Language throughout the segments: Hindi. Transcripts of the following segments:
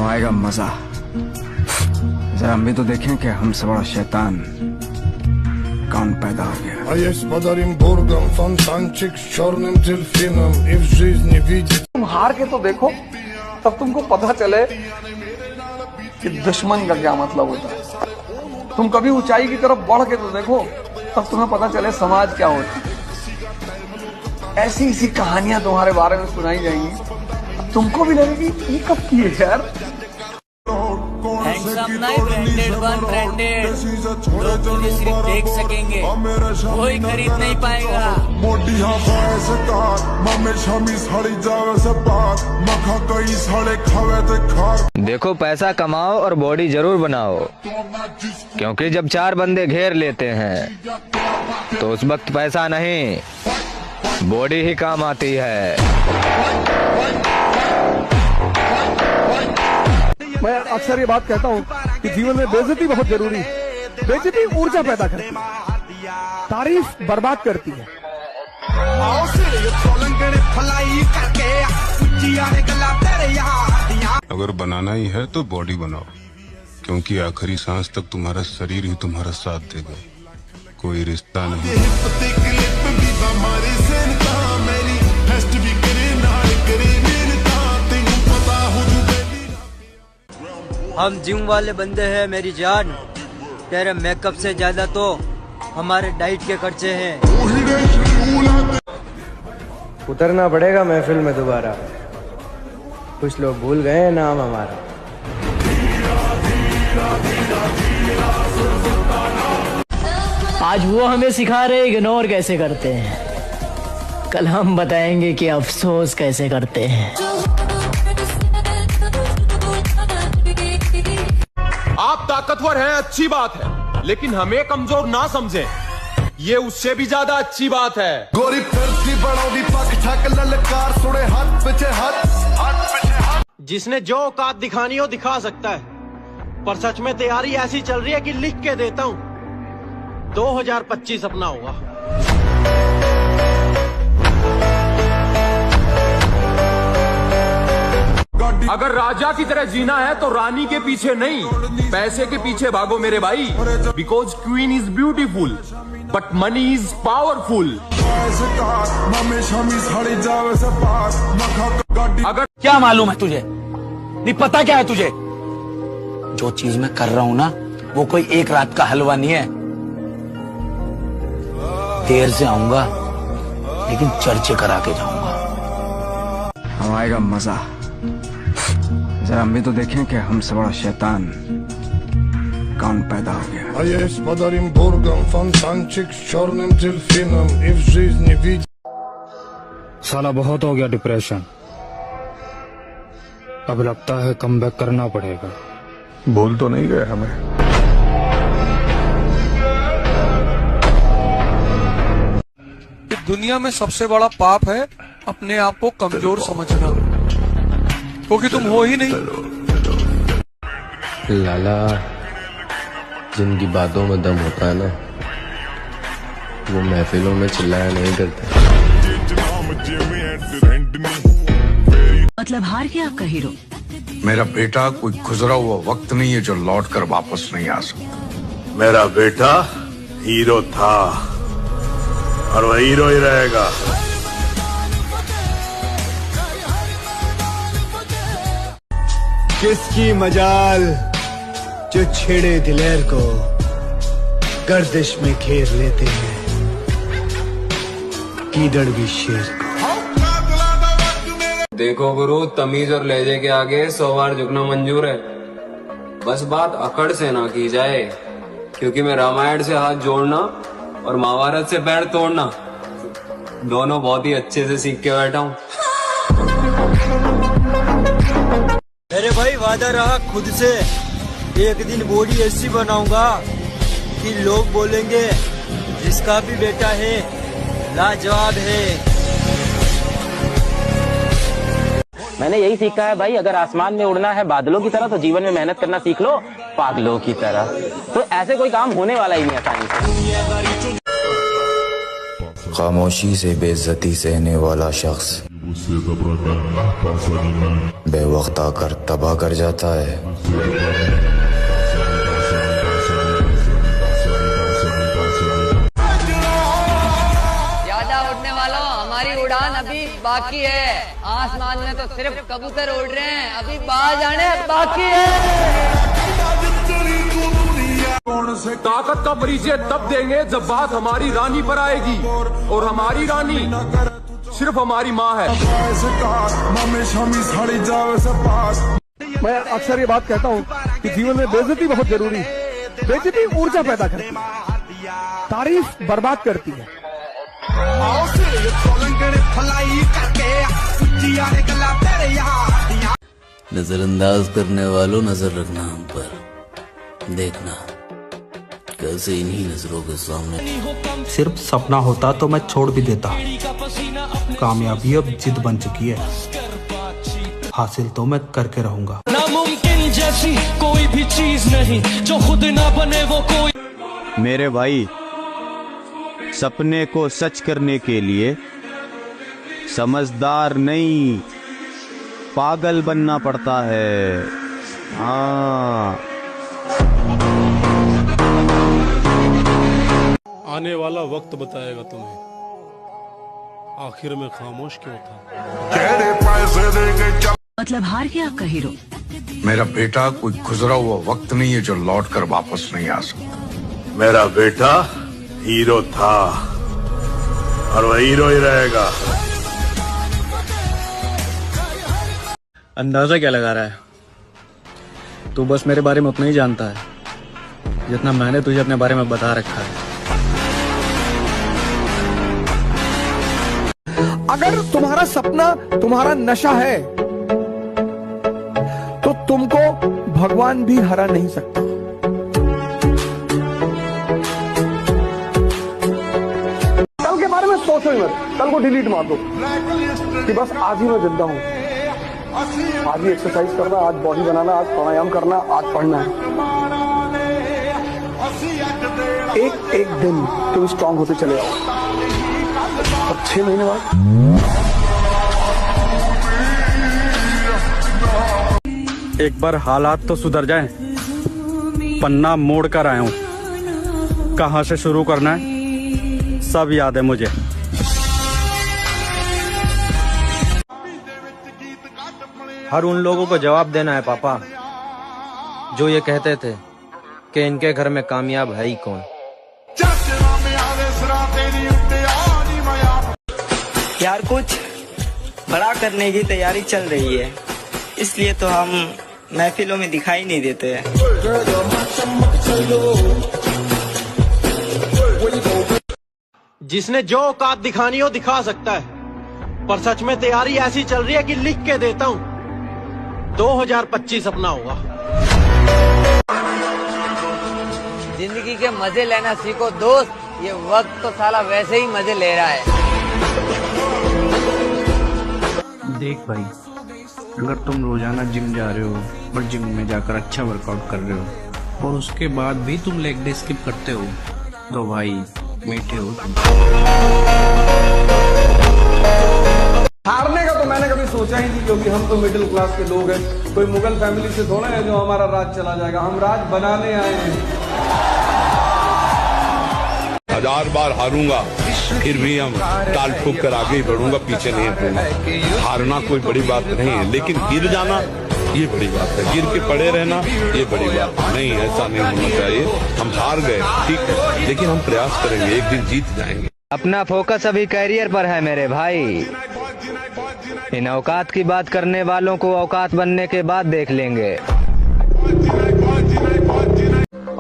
आएगा मजा। जरा हम भी तो देखें कि हमसे बड़ा शैतान कौन पैदा हो गया। तुम हार के तो देखो, तब तुमको पता चले कि दुश्मन का क्या मतलब होता है। तुम कभी ऊंचाई की तरफ बढ़ के तो देखो, तब तुम्हें पता चले समाज क्या होता है। ऐसी ऐसी कहानियां तुम्हारे बारे में सुनाई जाएंगी, तुमको भी लगेगी ये कब की है यार। लोग तुझे सिर्फ देख सकेंगे, कोई खरीद नहीं पाएगा। देखो, पैसा कमाओ और बॉडी जरूर बनाओ, क्योंकि जब 4 बंदे घेर लेते हैं तो उस वक्त पैसा नहीं, बॉडी ही काम आती है। मैं अक्सर ये बात कहता हूँ कि जीवन में बेइज्जती बहुत जरूरी है। बेइज्जती ऊर्जा पैदा करती है, तारीफ बर्बाद करती है। अगर बनाना ही है तो बॉडी बनाओ, क्योंकि आखिरी सांस तक तुम्हारा शरीर ही तुम्हारा साथ देगा, कोई रिश्ता नहीं। हम जिम वाले बंदे हैं मेरी जान, तेरे मेकअप से ज्यादा तो हमारे डाइट के खर्चे हैं। उतरना पड़ेगा महफिल में दोबारा, कुछ लोग भूल गए हैं नाम हमारा। आज वो हमें सिखा रहे इग्नोर कैसे करते हैं, कल हम बताएंगे कि अफसोस कैसे करते हैं। आप ताकतवर हैं, अच्छी बात है, लेकिन हमें कमजोर ना समझें, ये उससे भी ज्यादा अच्छी बात है। गोरी फिरती बड़ों पग ठक ललकार सुने हाथ पीछे हाथ। जिसने जो औकात दिखानी हो दिखा सकता है, पर सच में तैयारी ऐसी चल रही है कि लिख के देता हूँ 2025 अपना होगा। अगर राजा की तरह जीना है तो रानी के पीछे नहीं, पैसे के पीछे भागो मेरे भाई। Because queen is beautiful but money is powerful. अगर क्या मालूम है तुझे, नहीं पता क्या है तुझे? जो चीज मैं कर रहा हूं ना, वो कोई एक रात का हलवा नहीं है। देर से आऊंगा लेकिन चर्चे करा के जाऊंगा। अब आएगा मजा। जरा हम भी तो देखें कि हमसे बड़ा शैतान कौन पैदा हो गया। साला बहुत हो गया डिप्रेशन, अब लगता है कमबैक करना पड़ेगा। भूल तो नहीं गए हमें? दुनिया में सबसे बड़ा पाप है अपने आप को कमजोर समझना, क्योंकि तुम हो ही नहीं। लाला, जिनकी बातों में दम होता है ना, वो महफिलों में चिल्लाया नहीं करते। मतलब हार गया आपका हीरो? मेरा बेटा कोई गुजरा हुआ वक्त नहीं है जो लौट कर वापस नहीं आ सकता। मेरा बेटा हीरो था और वह हीरो ही रहेगा। किसकी मजाल जो छेड़े दिलेर को गर्दिश में घेर लेते हैं, कीदड़ भी शेर को। देखो गुरु, तमीज और लहजे के आगे 100 बार झुकना मंजूर है, बस बात अकड़ से ना की जाए, क्योंकि मैं रामायण से हाथ जोड़ना और महाभारत से पैर तोड़ना दोनों बहुत ही अच्छे से सीख के बैठा हूँ। मेरे भाई वादा रहा खुद से, एक दिन बॉडी ऐसी बनाऊंगा कि लोग बोलेंगे जिसका भी बेटा है लाजवाब है। मैंने यही सीखा है भाई, अगर आसमान में उड़ना है बादलों की तरह तो जीवन में मेहनत करना सीख लो पागलों की तरह। तो ऐसे कोई काम होने वाला ही नहीं आसानी से। खामोशी से बेइज्जती सहने वाला शख्स बेवक्त आकर तबाह कर जाता है। ज्यादा उड़ने वालों, हमारी उड़ान अभी बाकी है। आसमान में तो सिर्फ कबूतर उड़ रहे हैं, अभी बाहर जाने बाकी है। ताकत का परिचय तब देंगे जब बात हमारी रानी पर आएगी, और हमारी रानी सिर्फ हमारी माँ है। मैं अक्सर ये बात कहता हूँ कि जीवन में बेइज्जती बहुत जरूरी है। बेइज्जती ऊर्जा पैदा करती है, तारीफ बर्बाद करती है। नजरअंदाज करने वालों, नजर रखना हम पर, देखना कैसे इन्हीं नजरों के सामने। सिर्फ सपना होता तो मैं छोड़ भी देता। कामयाबी अब जिद बन चुकी है, हासिल तो मैं करके रहूंगा। नामुमकिन जैसी कोई भी चीज नहीं, जो खुद ना बने वो कोई। मेरे भाई, सपने को सच करने के लिए समझदार नहीं, पागल बनना पड़ता है। हाँ, आने वाला वक्त बताएगा तुम्हें आखिर में खामोश क्यों था। मतलब हार गया आपका हीरो? मेरा बेटा कोई गुजरा हुआ वक्त नहीं है जो लौट कर वापस नहीं आ सकता। मेरा बेटा हीरो था और वह हीरो ही रहेगा। अंदाजा क्या लगा रहा है? तू बस मेरे बारे में उतना ही जानता है जितना मैंने तुझे अपने बारे में बता रखा है। अगर तुम्हारा सपना तुम्हारा नशा है तो तुमको भगवान भी हरा नहीं सकता। कल के बारे में सोचो ही मत, कल को डिलीट मार दो कि बस आज ही मैं जिंदा हूं, आज ही एक्सरसाइज करना, आज बॉडी बनाना, आज प्राणायाम करना, आज पढ़ना है। एक एक दिन तुम स्ट्रांग होते चले आओ, और 6 महीने बाद एक बार हालात तो सुधर जाएं, पन्ना मोड़ कर आया हूं। कहां से शुरू करना है सब याद है मुझे। हर उन लोगों को जवाब देना है पापा जो ये कहते थे कि इनके घर में कामयाब है ही कौन। यार कुछ बड़ा करने की तैयारी चल रही है, इसलिए तो हम महफिलों में दिखाई नहीं देते हैं। जिसने जो औकात दिखानी हो दिखा सकता है, पर सच में तैयारी ऐसी चल रही है कि लिख के देता हूँ 2025 अपना होगा। जिंदगी के मजे लेना सीखो दोस्त, ये वक्त तो साला वैसे ही मजे ले रहा है। देख भाई, अगर तुम रोजाना जिम जा रहे हो और जिम में जाकर अच्छा वर्कआउट कर रहे हो और उसके बाद भी तुम लेग डे स्किप करते हो तो भाई मीठे हो तुम। हारने का तो मैंने कभी सोचा ही नहीं, क्योंकि हम तो मिडिल क्लास के लोग हैं। कोई मुगल फैमिली से थोड़ा है जो हमारा राज चला जाएगा, हम राज बनाने आए हैं। 1000 बार हारूंगा फिर भी हम ताल ठोक कर आगे ही बढ़ूंगा, पीछे नहीं हटूंगा। हारना कोई बड़ी बात नहीं है, लेकिन गिर जाना ये बड़ी बात है। गिर के पड़े रहना ये बड़ी बात नहीं, ऐसा नहीं होना चाहिए। हम हार गए ठीक है, लेकिन हम प्रयास करेंगे, एक दिन जीत जाएंगे। अपना फोकस अभी कैरियर पर है मेरे भाई। इन औकात की बात करने वालों को औकात बनने के बाद देख लेंगे।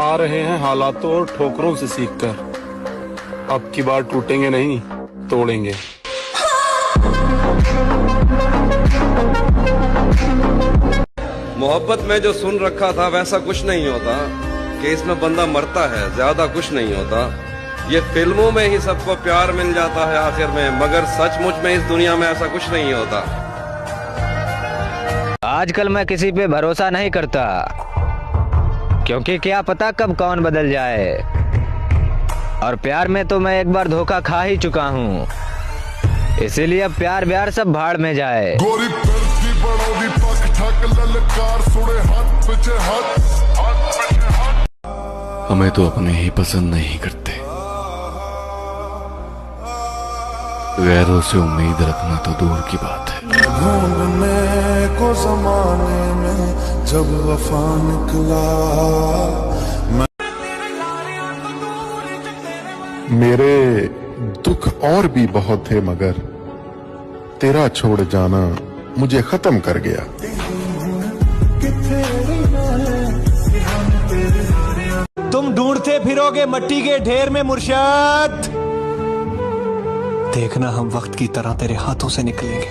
आ रहे हैं हालातों और ठोकरों से सीखकर, अब की बार टूटेंगे नहीं तोड़ेंगे। मोहब्बत में जो सुन रखा था वैसा कुछ नहीं होता कि इसमें बंदा मरता है, ज्यादा कुछ नहीं होता। ये फिल्मों में ही सबको प्यार मिल जाता है आखिर में, मगर सचमुच में इस दुनिया में ऐसा कुछ नहीं होता। आजकल मैं किसी पे भरोसा नहीं करता, क्योंकि क्या पता कब कौन बदल जाए। और प्यार में तो मैं एक बार धोखा खा ही चुका हूँ। इसीलिए अब प्यार ब्यार सब भाड़ में जाए। गोरी फिरती बड़ोदी पक ठक ललकार सुने हाथ पीछे हाथ। हमें तो अपने ही पसंद नहीं करते, गैरों से उम्मीद रखना तो दूर की बात है। ढूंढने को जमाने में जब वफा निकला, मेरे दुख और भी बहुत थे मगर तेरा छोड़ जाना मुझे खत्म कर गया। तुम ढूंढते फिरोगे मट्टी के ढेर में मुर्शद, देखना हम वक्त की तरह तेरे हाथों से निकलेंगे।